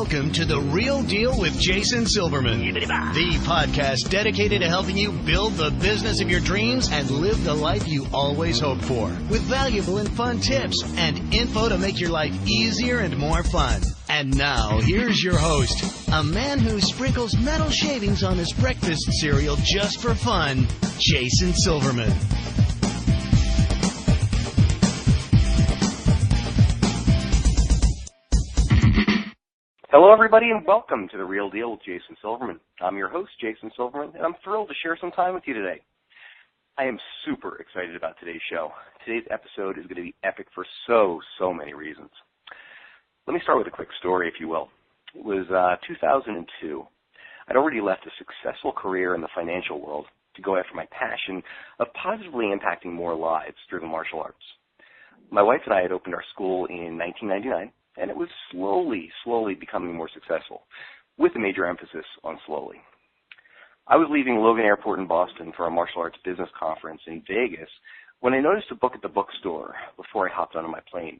Welcome to The Real Deal with Jason Silverman, the podcast dedicated to helping you build the business of your dreams and live the life you always hoped for, with valuable and fun tips and info to make your life easier and more fun. And now, here's your host, a man who sprinkles metal shavings on his breakfast cereal just for fun, Jason Silverman. Hello, everybody, and welcome to The Real Deal with Jason Silverman. I'm your host, Jason Silverman, and I'm thrilled to share some time with you today. I am super excited about today's show. Today's episode is going to be epic for so many reasons. Let me start with a quick story, if you will. It was 2002. I'd already left a successful career in the financial world to go after my passion of positively impacting more lives through the martial arts. My wife and I had opened our school in 1999. And it was slowly becoming more successful, with a major emphasis on slowly. I was leaving Logan Airport in Boston for a martial arts business conference in Vegas when I noticed a book at the bookstore before I hopped onto my plane.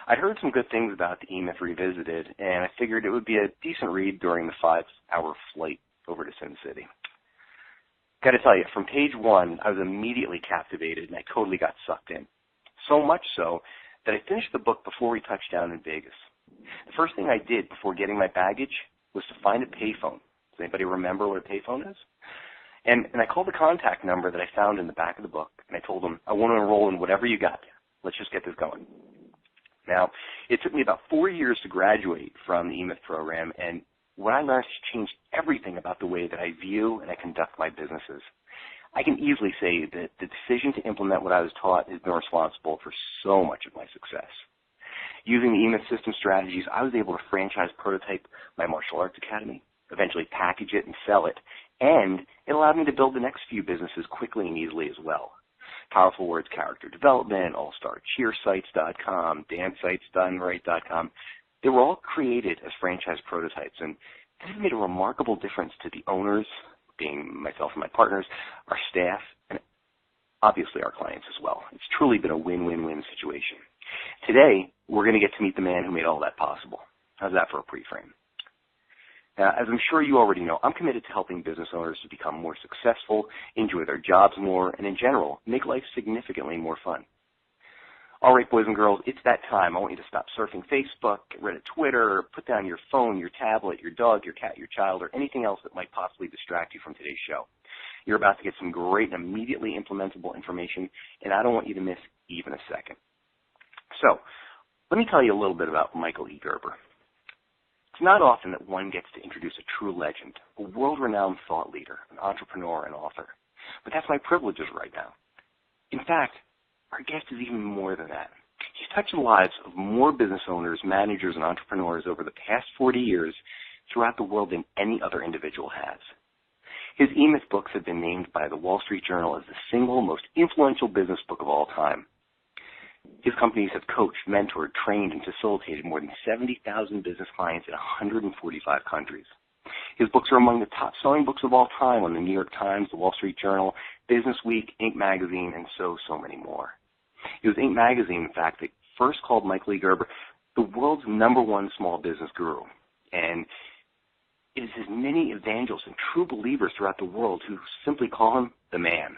I'd heard some good things about the E-Myth Revisited, and I figured it would be a decent read during the 5-hour flight over to Sin City. Got to tell you, from page one, I was immediately captivated, and I totally got sucked in. So much so that I finished the book before we touched down in Vegas. The first thing I did before getting my baggage was to find a payphone. Does anybody remember what a payphone is? And I called the contact number that I found in the back of the book, and I told them, I want to enroll in whatever you got. Let's just get this going. Now, it took me about 4 years to graduate from the E-Myth program, and what I learned has changed everything about the way that I view and I conduct my businesses. I can easily say that the decision to implement what I was taught has been responsible for so much of my success. Using the E-Myth system strategies, I was able to franchise prototype my martial arts academy, eventually package it and sell it, and it allowed me to build the next few businesses quickly and easily as well. Powerful Words Character Development, AllStarCheerSites.com, DanceSitesDoneRight.com, they were all created as franchise prototypes, and this has made a remarkable difference to the owners, being myself and my partners, our staff, and obviously our clients as well. It's truly been a win-win-win situation. Today, we're going to get to meet the man who made all that possible. How's that for a pre-frame? Now, as I'm sure you already know, I'm committed to helping business owners to become more successful, enjoy their jobs more, and in general, make life significantly more fun. All right, boys and girls, it's that time. I want you to stop surfing Facebook, get rid of Twitter, put down your phone, your tablet, your dog, your cat, your child, or anything else that might possibly distract you from today's show. You're about to get some great and immediately implementable information, and I don't want you to miss even a second. So, let me tell you a little bit about Michael E. Gerber. It's not often that one gets to introduce a true legend, a world-renowned thought leader, an entrepreneur, and author. But that's my privileges right now. In fact, our guest is even more than that. He's touched the lives of more business owners, managers, and entrepreneurs over the past 40 years throughout the world than any other individual has. His E-Myth books have been named by the Wall Street Journal as the single most influential business book of all time. His companies have coached, mentored, trained, and facilitated more than 70,000 business clients in 145 countries. His books are among the top-selling books of all time on the New York Times, the Wall Street Journal, Business Week, Inc. magazine, and so many more. It was Inc. magazine, in fact, that first called Michael E. Gerber the world's #1 small business guru. And it is his many evangelists and true believers throughout the world who simply call him the man.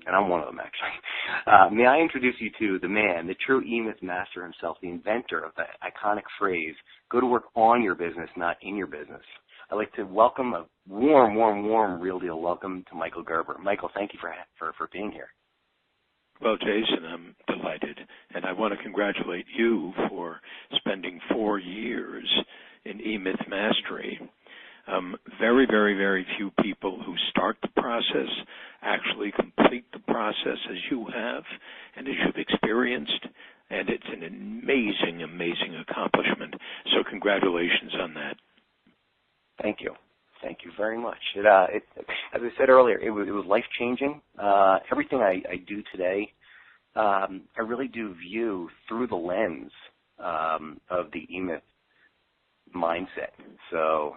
And I'm one of them, actually. May I introduce you to the man, the true E-Myth master himself, the inventor of the iconic phrase, go to work on your business, not in your business. I'd like to welcome a warm Real Deal welcome to Michael Gerber. Michael, thank you for being here. Well, Jason, I'm delighted, and I want to congratulate you for spending 4 years in E-Myth mastery. Very few people who start the process actually complete the process as you have and as you've experienced, and it's an amazing accomplishment. So congratulations on that. Thank you. Thank you very much. As I said earlier, it was life-changing. Everything I do today, I really do view through the lens of the E-Myth mindset. So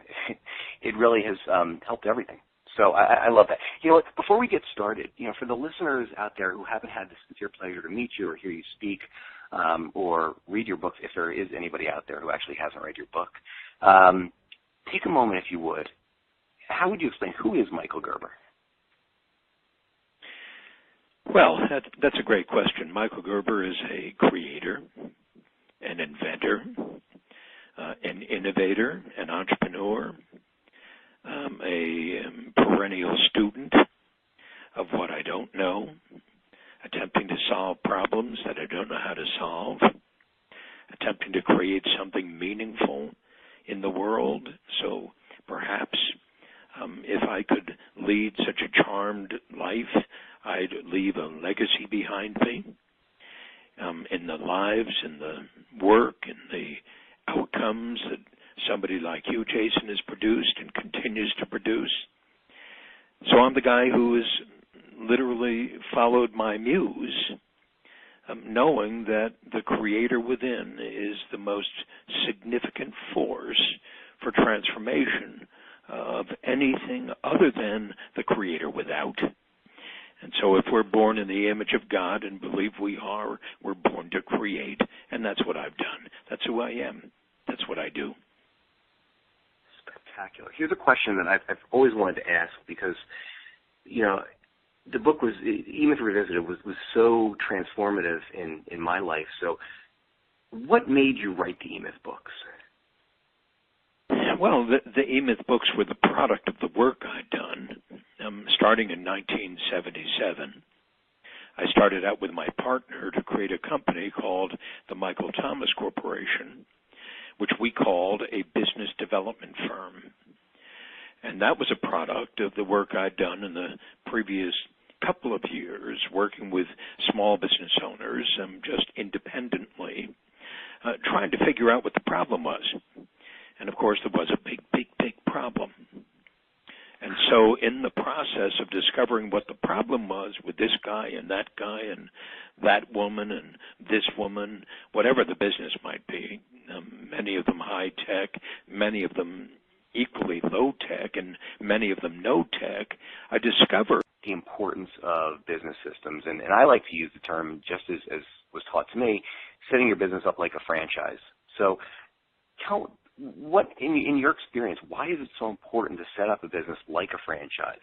it really has helped everything. So I love that. You know what, before we get started, for the listeners out there who haven't had the sincere pleasure to meet you or hear you speak, or read your book if there is anybody out there who actually hasn't read your book. Take a moment, if you would. How would you explain who is Michael Gerber? Well, that's a great question. Michael Gerber is a creator, an inventor, an innovator, an entrepreneur, a perennial student of what I don't know, attempting to solve problems that I don't know how to solve, attempting to create something meaningful in the world. So perhaps if I could lead such a charmed life, I'd leave a legacy behind me in the lives, in the work, in the outcomes that somebody like you, Jason, has produced and continues to produce. So I'm the guy who has literally followed my muse, knowing that the creator within is the most significant force for transformation of anything other than the creator without. And so if we're born in the image of God and believe we are, we're born to create. And that's what I've done. That's who I am. That's what I do. Spectacular. Here's a question that I've always wanted to ask because, you know, the book was, E-Myth Revisited, was so transformative in my life. So what made you write the E-Myth books? Well, the E-Myth books were the product of the work I'd done. Starting in 1977, I started out with my partner to create a company called the Michael Thomas Corporation, which we called a business development firm. And that was a product of the work I'd done in the previous couple of years, working with small business owners, just independently, trying to figure out what the problem was. And, of course, there was a big, big, big problem. And so in the process of discovering what the problem was with this guy and that woman and this woman, whatever the business might be, many of them high-tech, many of them equally low-tech, and many of them no-tech, I discovered the importance of business systems. And I like to use the term, just as was taught to me, setting your business up like a franchise. So what, in your experience, why is it so important to set up a business like a franchise?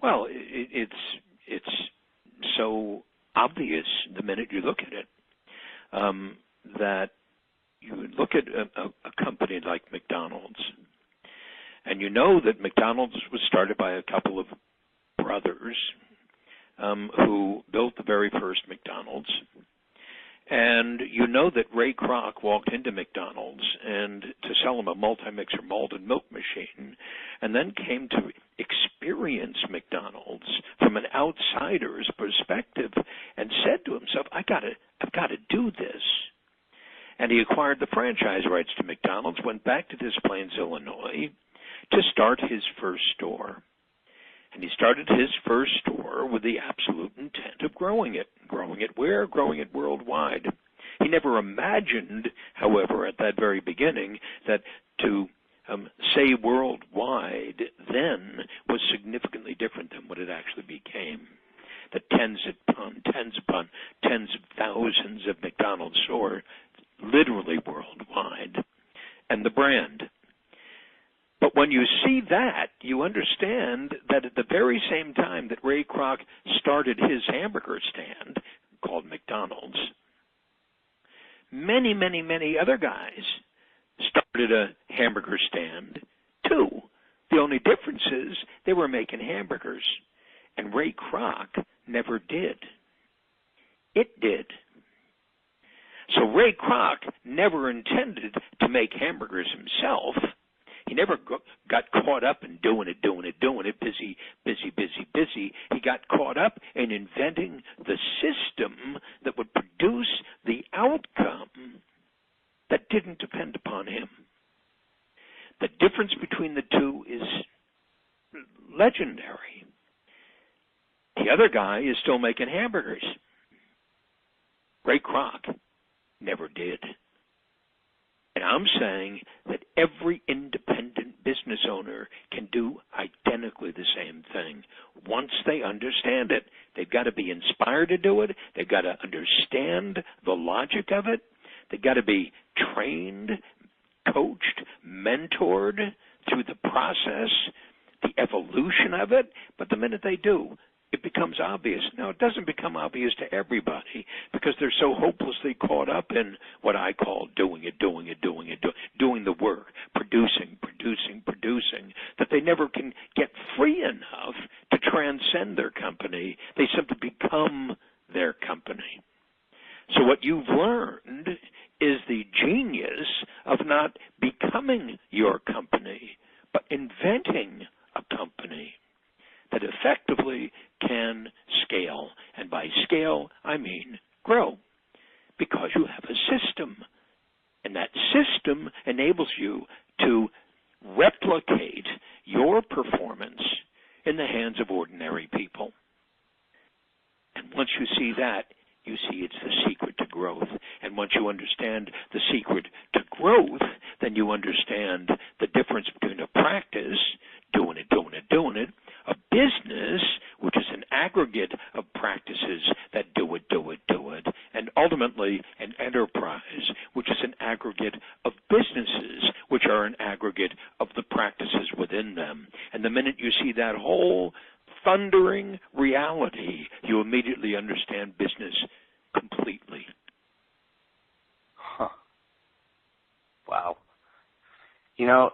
Well, it's so obvious the minute you look at it that you look at a company like McDonald's, and you know that McDonald's was started by a couple of brothers who built the very first McDonald's. And you know that Ray Kroc walked into McDonald's and to sell him a multi-mixer malted milk machine, and then came to experience McDonald's from an outsider's perspective and said to himself, I've got to do this. And he acquired the franchise rights to McDonald's, went back to Des Plaines, Illinois, to start his first store. And he started his first store with the absolute intent of growing it. Growing it where? Growing it worldwide. He never imagined, however, at that very beginning, that to say worldwide then was significantly different than what it actually became. The tens upon tens of thousands of McDonald's stores, literally worldwide, and the brand. But when you see that, you understand that at the very same time that Ray Kroc started his hamburger stand, called McDonald's, many, many, many other guys started a hamburger stand too. The only difference is they were making hamburgers, and Ray Kroc never did. It did. So Ray Kroc never intended to make hamburgers himself. He never got caught up in doing it, busy. He got caught up in inventing the system that would produce the outcome that didn't depend upon him. The difference between the two is legendary. The other guy is still making hamburgers. Ray Kroc never did. And I'm saying that every independent business owner can do identically the same thing. Once they understand it, they've got to be inspired to do it. They've got to understand the logic of it. They've got to be trained, coached, mentored through the process, the evolution of it. But the minute they do, it becomes obvious. Now, it doesn't become obvious to everybody because they're so hopelessly caught up in what I call doing the work, producing, that they never can get free enough to transcend their company. They simply become their company. So what you've learned is the genius of not becoming your company, but inventing a company that effectively can scale. And by scale, I mean grow, because you have a system. And that system enables you to replicate your performance in the hands of ordinary people. And once you see that, you see it's the secret to growth. And once you understand the secret to growth, then you understand the difference between a practice, doing it, a business, which is an aggregate of practices that do it, and ultimately an enterprise, which is an aggregate of businesses, which are an aggregate of the practices within them. And the minute you see that whole thundering reality, you immediately understand business completely. Huh. Wow. You know,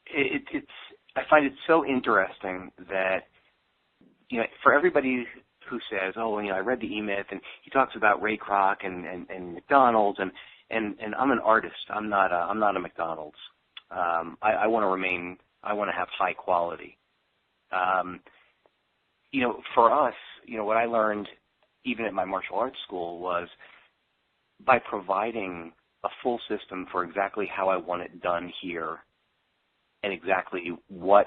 it's I find it so interesting that, you know, for everybody who says, oh, you know, I read the E-Myth and he talks about Ray Kroc and McDonald's and I'm an artist. I'm not a McDonald's. I want to have high quality. You know, for us, you know, what I learned even at my martial arts school was by providing a full system for exactly how I want it done here and exactly what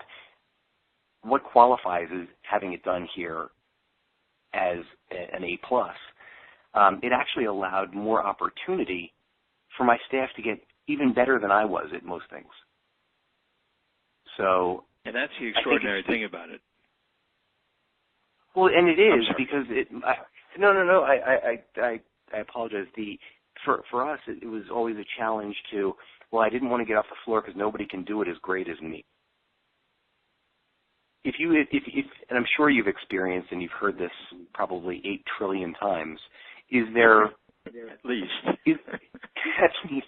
qualifies as having it done here as an A+. It actually allowed more opportunity for my staff to get even better than I was at most things. So, and that's the extraordinary thing about it. Well, and it is because I apologize. For us, it was always a challenge to. Well, I didn't want to get off the floor because nobody can do it as great as me. If and I'm sure you've experienced and you've heard this probably 8 trillion times. Is there at least? At least.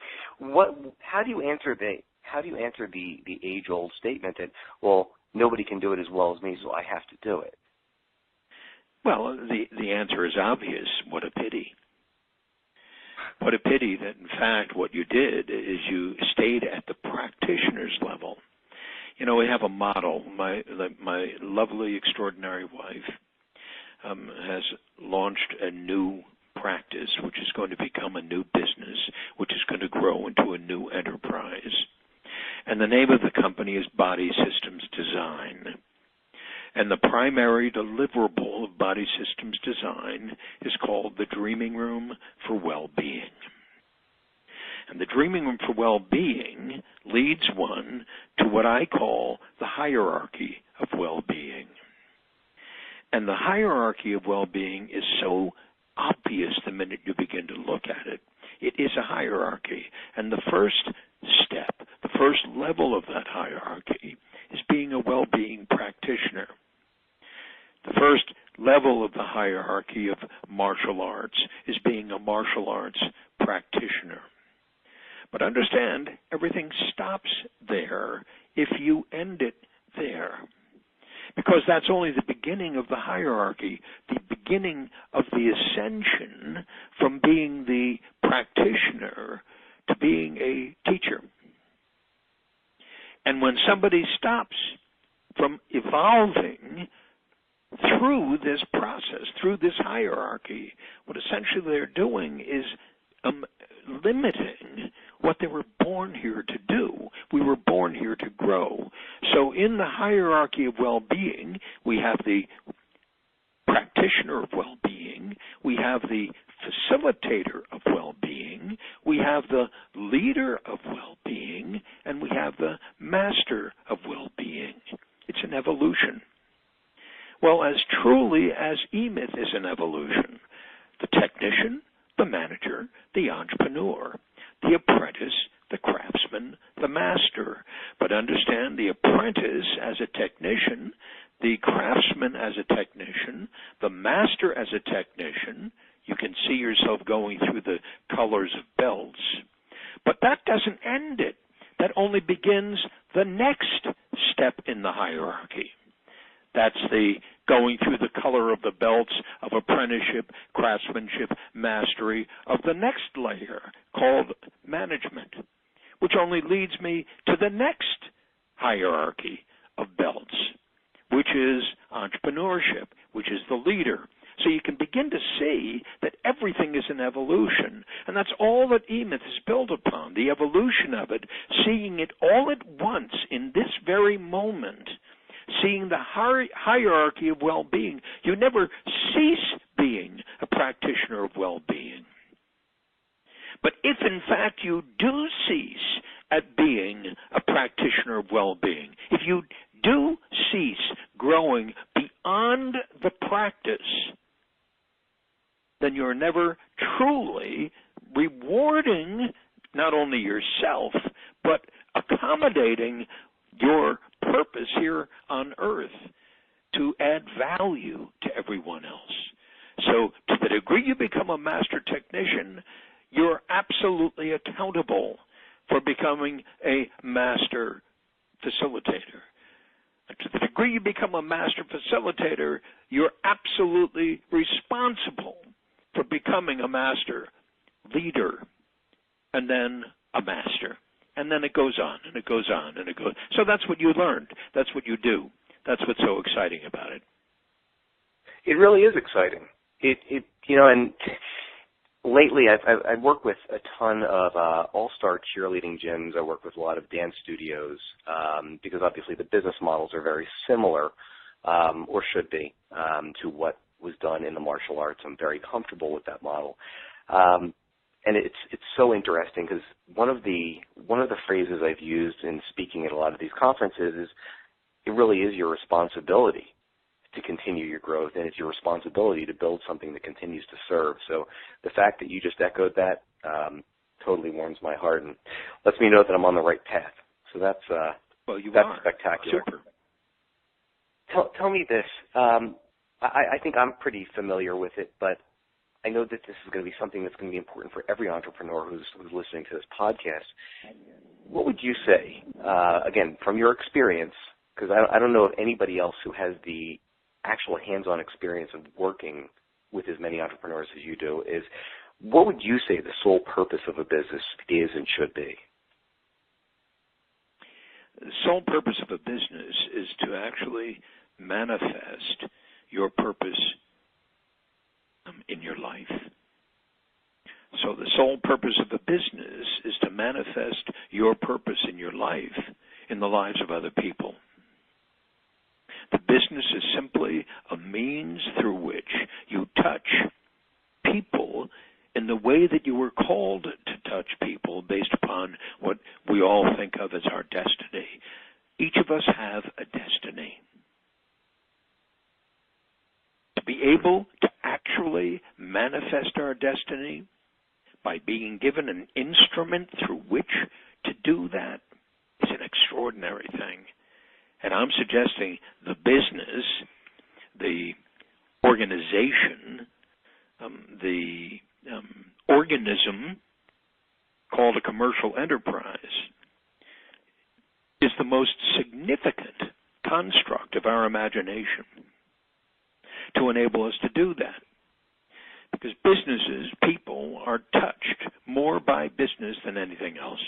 How do you answer the age-old statement that, well, nobody can do it as well as me, so I have to do it? Well, the answer is obvious. What a pity. What a pity that, in fact, what you did is you stayed at the practitioner's level. You know, we have a model. My lovely, extraordinary wife has launched a new practice, which is going to become a new business, which is going to grow into a new enterprise. And the name of the company is Body Systems Design. And the primary deliverable of Body Systems Design is called the Dreaming Room for Well-Being. And the Dreaming Room for Well-Being leads one to what I call the hierarchy of well-being. And the hierarchy of well-being is so obvious the minute you begin to look at it. It is a hierarchy. And the first step, the first level of that hierarchy is being a well-being practitioner. The first level of the hierarchy of martial arts is being a martial arts practitioner. But understand, everything stops there if you end it there. Because that's only the beginning of the hierarchy, the beginning of the ascension from being the practitioner to being a teacher. And when somebody stops from evolving through this process, through this hierarchy, what essentially they're doing is limiting what they were born here to do. We were born here to grow. So in the hierarchy of well-being, we have the practitioner of well-being, we have the facilitator of well-being, we have the leader of well-being, and we have the master of well-being. It's an evolution. Well, as truly as E-Myth is an evolution, the technician, the manager, the entrepreneur, the apprentice, the craftsman, the master. But understand the apprentice as a technician, the craftsman as a technician, the master as a technician. You can see yourself going through the colors of belts. But that doesn't end it. That only begins the next step in the hierarchy. That's the going through the color of the belts of apprenticeship, craftsmanship, mastery of the next layer called management, which only leads me to the next hierarchy of belts, which is entrepreneurship, which is the leader. So you can begin to see that everything is an evolution, and that's all that E-Myth is built upon, the evolution of it, seeing it all at once in this very moment, seeing the hierarchy of well-being. You never cease being a practitioner of well-being. But if, in fact, you do cease at being a practitioner of well-being, if you do cease growing beyond the practice, then you're never truly rewarding not only yourself, but accommodating your purpose here on earth to add value to everyone else. So to the degree you become a master technician, you're absolutely accountable for becoming a master facilitator. And to the degree you become a master facilitator, you're absolutely responsible for becoming a master leader, and then a master. And then it goes on, and it goes on, and it goes. So that's what you learned. That's what you do. That's what's so exciting about it. It really is exciting. And lately I've worked with a ton of all-star cheerleading gyms. I work with a lot of dance studios because obviously the business models are very similar, or should be, to what was done in the martial arts. I'm very comfortable with that model. And it's so interesting because one of the phrases I've used in speaking at a lot of these conferences is it really is your responsibility to continue your growth, and it's your responsibility to build something that continues to serve. So the fact that you just echoed that totally warms my heart and lets me know that I'm on the right path. So that's spectacular. Super. Tell me this. I think I'm pretty familiar with it, but I know that this is going to be something that's going to be important for every entrepreneur who's listening to this podcast. What would you say, again, from your experience, because I don't know of anybody else who has the actual hands-on experience of working with as many entrepreneurs as you do, is what would you say the sole purpose of a business is and should be? The sole purpose of a business is to actually manifest your purpose in your life. So the sole purpose of a business is to manifest your purpose in your life in the lives of other people. The business is simply a means through which you touch people in the way that you were called to touch people based upon what we all think of as our destiny. Each of us have a destiny. To be able to actually manifest our destiny by being given an instrument through which to do that is an extraordinary thing. And I'm suggesting the business, the organization, the organism called a commercial enterprise is the most significant construct of our imagination to enable us to do that. Because businesses, people, are touched more by business than anything else.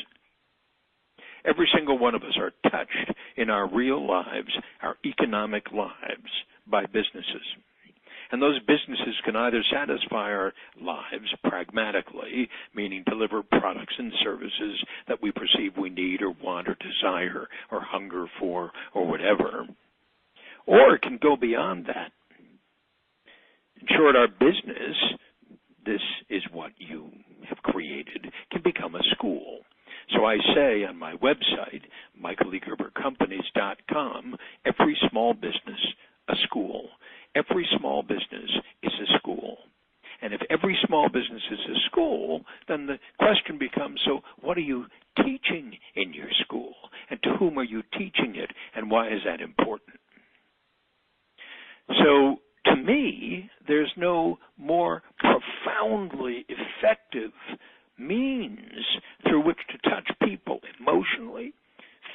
Every single one of us are touched in our real lives, our economic lives, by businesses. And those businesses can either satisfy our lives pragmatically, meaning deliver products and services that we perceive we need or want or desire or hunger for or whatever, or it can go beyond that. In short, our business, this is what you have created, can become a school. So so I say on my website, michaelegerbercompanies.com, every small business, a school. Every small business is a school. And if every small business is a school, then the question becomes, so what are you teaching in your school? And to whom are you teaching it? And why is that important? So to me, there's no more profoundly effective means through which to touch people emotionally,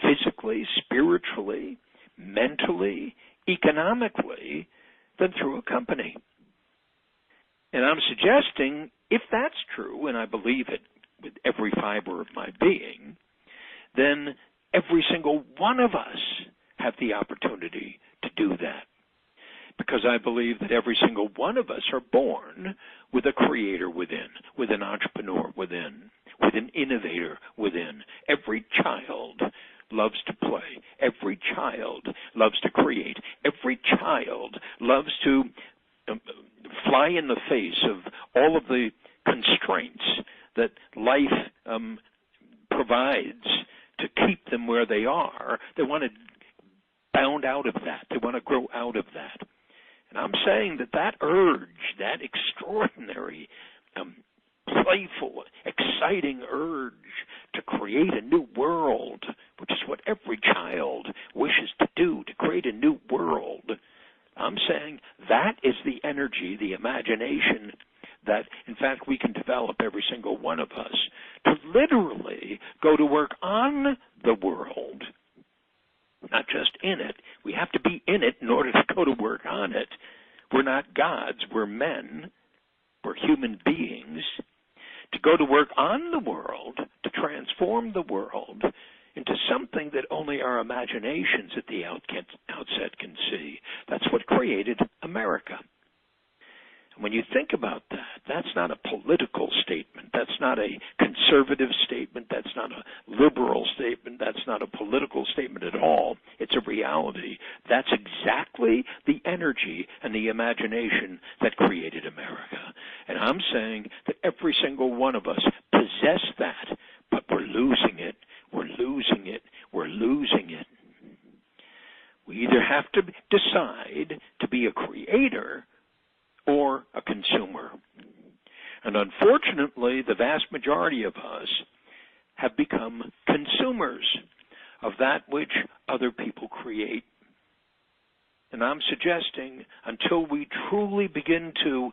physically, spiritually, mentally, economically than through a company. And I'm suggesting if that's true, and I believe it with every fiber of my being, then every single one of us have the opportunity to do that. Because I believe that every single one of us are born with a creator within, with an entrepreneur within, with an innovator within. Every child loves to play. Every child loves to create. Every child loves to fly in the face of all of the constraints that life provides to keep them where they are. They want to bound out of that. They want to grow out of that. And I'm saying that that urge, that extraordinary, playful, exciting urge to create a new world, which is what every child wishes to do, to create a new world, I'm saying that is the energy, the imagination that, in fact, we can develop, every single one of us, to literally go to work on the world, not just in it. We have to be in it in order to go to work on it. We're not gods. We're men. We're human beings. To go to work on the world, to transform the world into something that only our imaginations at the outset can see. That's what created America. And when you think about that, that's not a political statement. That's not a conservative statement. That's not a liberal statement. That's not a political statement at all. It's a reality. That's exactly the energy and the imagination that created America. And I'm saying that every single one of us possess that, but we're losing it. We're losing it. We're losing it. We either have to decide to be a creator or a consumer. And unfortunately, the vast majority of us have become consumers of that which other people create. And I'm suggesting until we truly begin to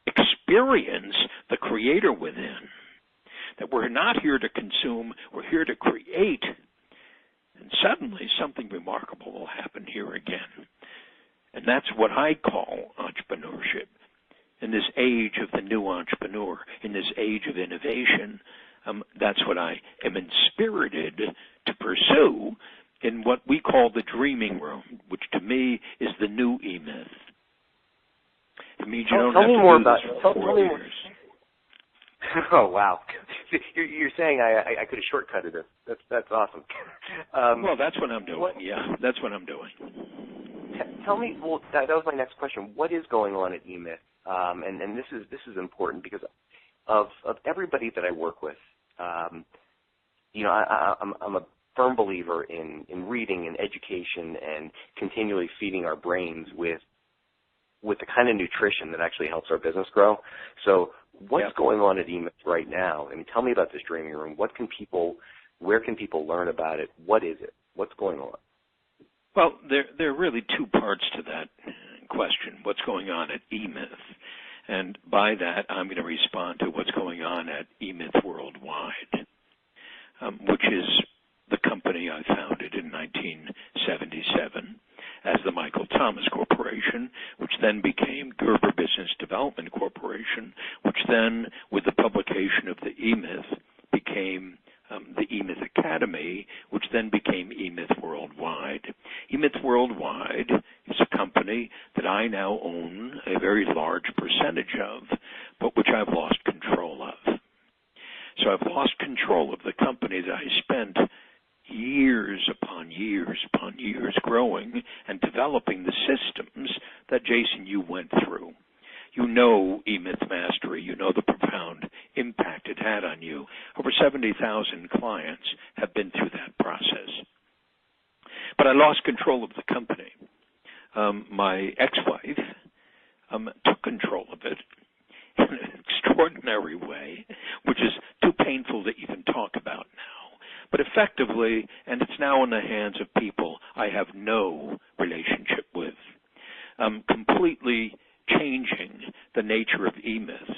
experience the creator within, that we're not here to consume, we're here to create. And suddenly something remarkable will happen here again. And that's what I call entrepreneurship. In this age of the new entrepreneur, in this age of innovation, that's what I am inspirited to pursue in what we call the dreaming room, which to me is the new E-Myth. It means you don't have to do this for 4 years. Oh, wow. You're saying I could have shortcutted it. That's awesome. Well, that's what I'm doing. Yeah, that's what I'm doing. Tell me, well, that was my next question. What is going on at E-Myth? And this is important because of everybody that I work with. I'm a firm believer in reading and education and continually feeding our brains with the kind of nutrition that actually helps our business grow. So what's going on at E-Myth right now? I mean, tell me about this dreaming room. Where can people learn about it? What is it? What's going on? Well, there are really two parts to that question, what's going on at E-Myth. And by that, I'm going to respond to what's going on at E-Myth Worldwide, which is the company I founded in 1977 as the Michael Thomas Corporation, which then became Gerber Business Development Corporation, which then, with the publication of the E-Myth, became the E-Myth Academy, which then became E-Myth Worldwide. E-Myth Worldwide is a company that I now own a very large percentage of, but which I've lost control of. So I've lost control of the company that I spent years upon years upon years growing and developing the systems that, Jason, you went through. you know E-Myth Mastery. You know the profound impact it had on you. Over 70,000 clients have been through that process. But I lost control of the company. My ex-wife took control of it in an extraordinary way, which is too painful to even talk about now. But effectively, and it's now in the hands of people I have no relationship with, completely changing the nature of E-Myth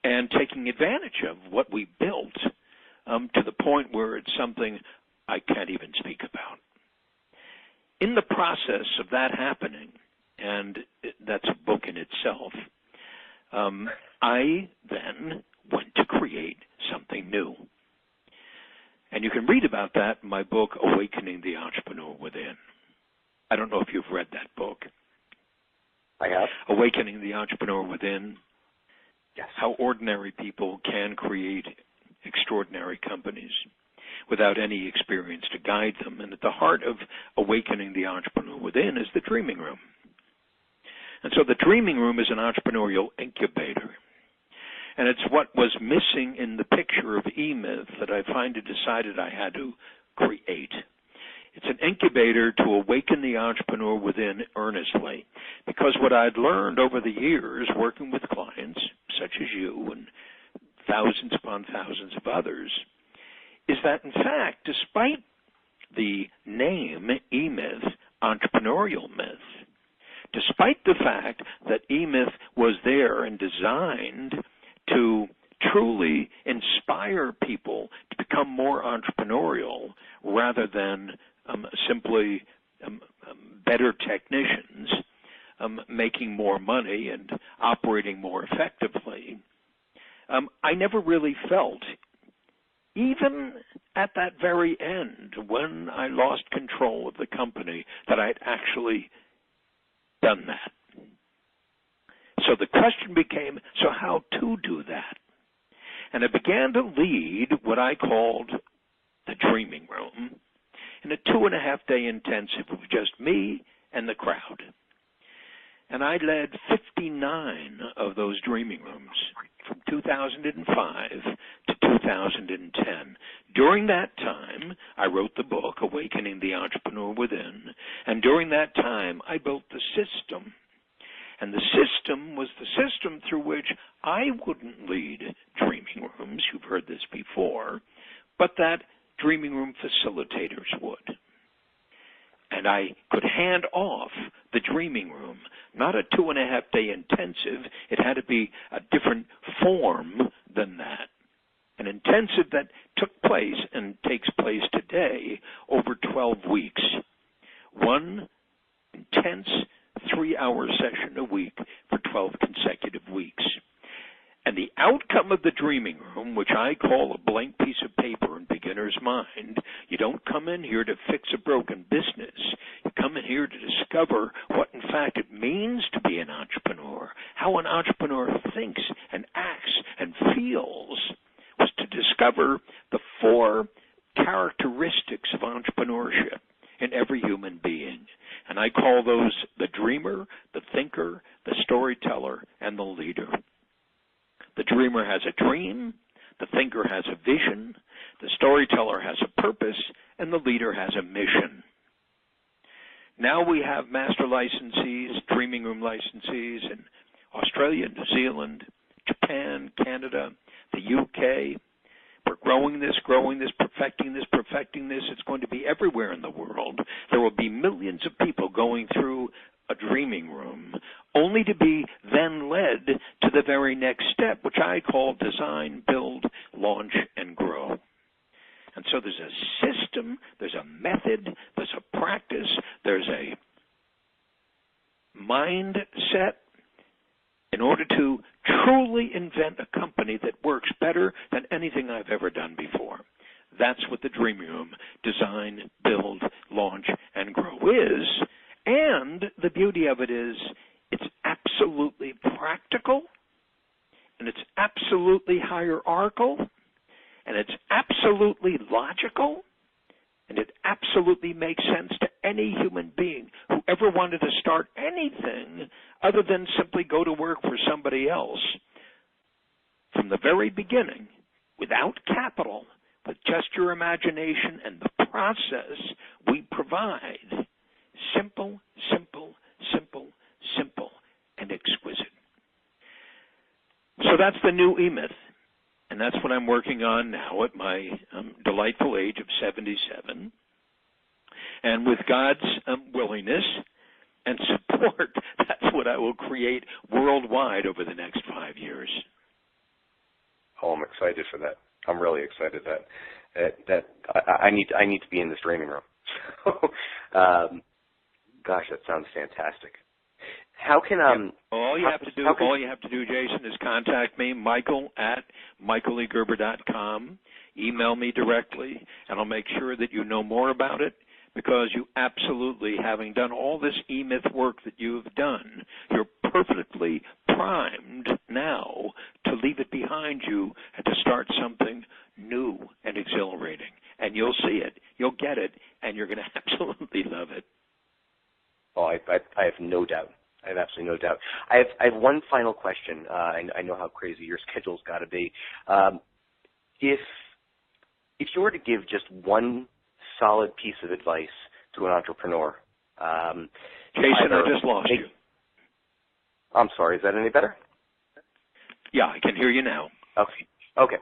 and taking advantage of what we built to the point where it's something I can't even speak about. In the process of that happening, and that's a book in itself, I then went to create something new. And you can read about that in my book, Awakening the Entrepreneur Within. I don't know if you've read that book. I have. Awakening the Entrepreneur Within. Yes. How ordinary people can create extraordinary companies without any experience to guide them. And at the heart of Awakening the Entrepreneur Within is the dreaming room. And so the dreaming room is an entrepreneurial incubator. And it's what was missing in the picture of E-Myth that I finally decided I had to create. It's an incubator to awaken the entrepreneur within earnestly. Because what I'd learned over the years working with clients, such as you and thousands upon thousands of others, is that, in fact, despite the name E-Myth, entrepreneurial myth, despite the fact that E-Myth was there and designed to truly inspire people to become more entrepreneurial rather than simply better technicians, making more money and operating more effectively, I never really felt, even at that very end, when I lost control of the company, that I'd actually done that. So the question became, so how to do that? And I began to lead what I called the dreaming room in a 2.5-day intensive with just me and the crowd. And I led 59 of those dreaming rooms from 2005 to 2010. During that time, I wrote the book, Awakening the Entrepreneur Within, and during that time, I built the system. And the system was the system through which I wouldn't lead dreaming rooms, you've heard this before, but that dreaming room facilitators would. And I could hand off the dreaming room, not a 2.5-day intensive. It had to be a different form than that. An intensive that took place and takes place today over 12 weeks. One intense 3-hour session a week for 12 consecutive weeks. And the outcome of the dreaming room, which I call a blank piece of paper in beginner's mind, you don't come in here to fix a broken business. You come in here to discover what, in fact, it means to be an entrepreneur, how an entrepreneur thinks and acts and feels, was to discover the 4 characteristics of entrepreneurship in every human being. And I call those the dreamer, the thinker, the storyteller, and the leader. The dreamer has a dream, the thinker has a vision, the storyteller has a purpose, and the leader has a mission. Now we have master licensees, dreaming room licensees in Australia, New Zealand, Japan, Canada, the UK. We're growing this, perfecting this. It's going to be everywhere in the world. There will be millions of people going through a dreaming room, only to be then led to the very next step, which I call design, build, launch, and grow. And so there's a system, there's a method, there's a practice, there's a mindset in order to truly invent a company that works better than anything I've ever done before. That's what the dreaming room, design, build, launch, and grow is. And the beauty of it is it's absolutely practical, and it's absolutely hierarchical, and it's absolutely logical, and it absolutely makes sense to any human being who ever wanted to start anything other than simply go to work for somebody else, from the very beginning, without capital, with just your imagination and the process we provide, simple, simple, simple, simple, and exquisite. So that's the new E-Myth, and that's what I'm working on now at my delightful age of 77. And with God's willingness and support, that's what I will create worldwide over the next 5 years. Oh, I'm excited for that. I'm really excited that I need to be in this dreaming room. Gosh, that sounds fantastic. How can all you have to do, Jason, is contact me, michael@michaelegerber.com. Email me directly, and I'll make sure that you know more about it, because you absolutely, having done all this E-Myth work that you've done, you're perfectly primed now to leave it behind you and to start something new and exhilarating. And you'll see it, you'll get it, and you're going to absolutely love it. Oh, I have no doubt. I have absolutely no doubt. I have one final question. I know how crazy your schedule's got to be. If you were to give just one solid piece of advice to an entrepreneur, Jason, I just lost you. I'm sorry. Is that any better? Yeah, I can hear you now. Okay.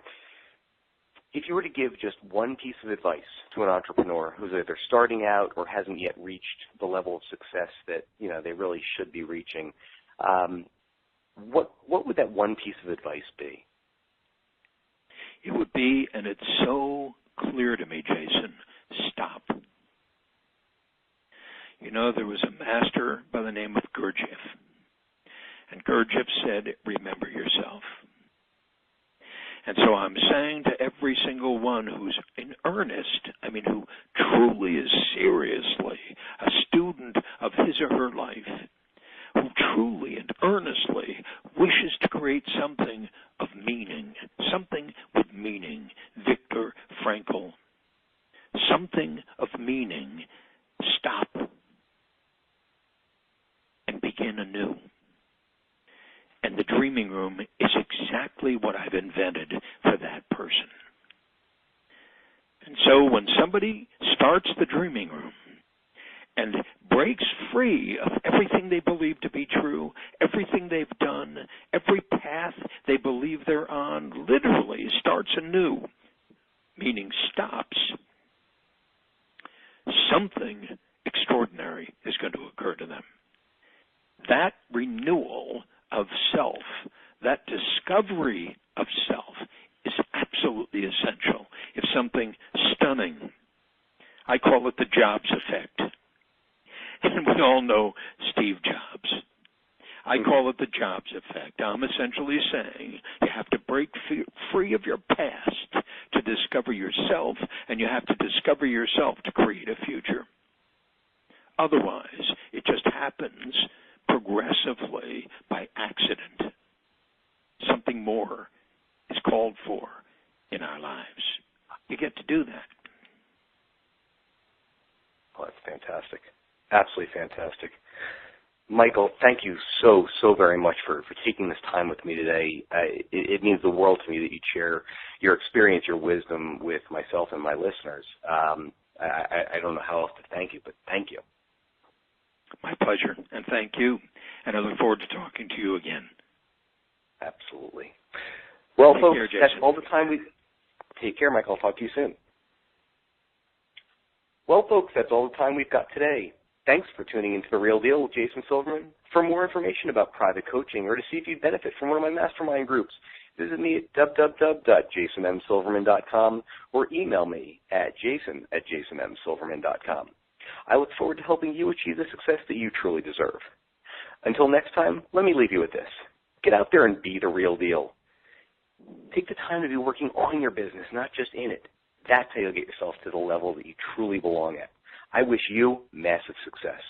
If you were to give just one piece of advice to an entrepreneur who's either starting out or hasn't yet reached the level of success that they really should be reaching, what would that one piece of advice be? It would be, and it's so clear to me, Jason, stop. There was a master by the name of Gurdjieff, and Gurdjieff said, remember yourself. And so I'm saying to every single one who's in earnest, who truly is seriously a student of his or her life, who truly and earnestly wishes to create something of meaning, something with meaning, Viktor Frankl, something of meaning, stop and begin anew. And the dreaming room is exactly what I've invented for that person. And so when somebody starts the dreaming room and breaks free of everything they believe to be true, everything they've done, every path they believe they're on, literally starts anew, meaning stops, something extraordinary is going to occur to them. That renewal of self, that discovery of self, is absolutely essential. If something stunning, I call it the Jobs effect. And we all know Steve Jobs. I call it the Jobs effect. I'm essentially saying you have to break free of your past to discover yourself, and you have to discover yourself to create a future. Otherwise, it just happens progressively by accident. Something more is called for in our lives. You get to do that. Oh, that's fantastic. Absolutely fantastic. Michael, thank you so very much for taking this time with me today. It means the world to me that you share your experience, your wisdom with myself and my listeners. I don't know how else to thank you, but thank you. My pleasure, and thank you. And I look forward to talking to you again. Absolutely. Well, folks, care, that's all the time we... Take care, Michael. I'll talk to you soon. Well, folks, that's all the time we've got today. Thanks for tuning into The Real Deal with Jason Silverman. For more information about private coaching or to see if you benefit from one of my mastermind groups, visit me at www.jasonmsilverman.com or email me at jason@jasonmsilverman.com. I look forward to helping you achieve the success that you truly deserve. Until next time, let me leave you with this. Get out there and be the real deal. Take the time to be working on your business, not just in it. That's how you'll get yourself to the level that you truly belong at. I wish you massive success.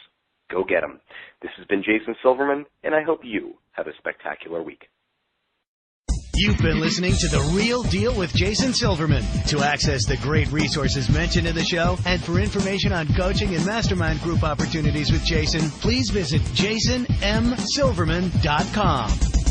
Go get 'em. This has been Jason Silverman, and I hope you have a spectacular week. You've been listening to The Real Deal with Jason Silverman. To access the great resources mentioned in the show and for information on coaching and mastermind group opportunities with Jason, please visit jasonmsilverman.com.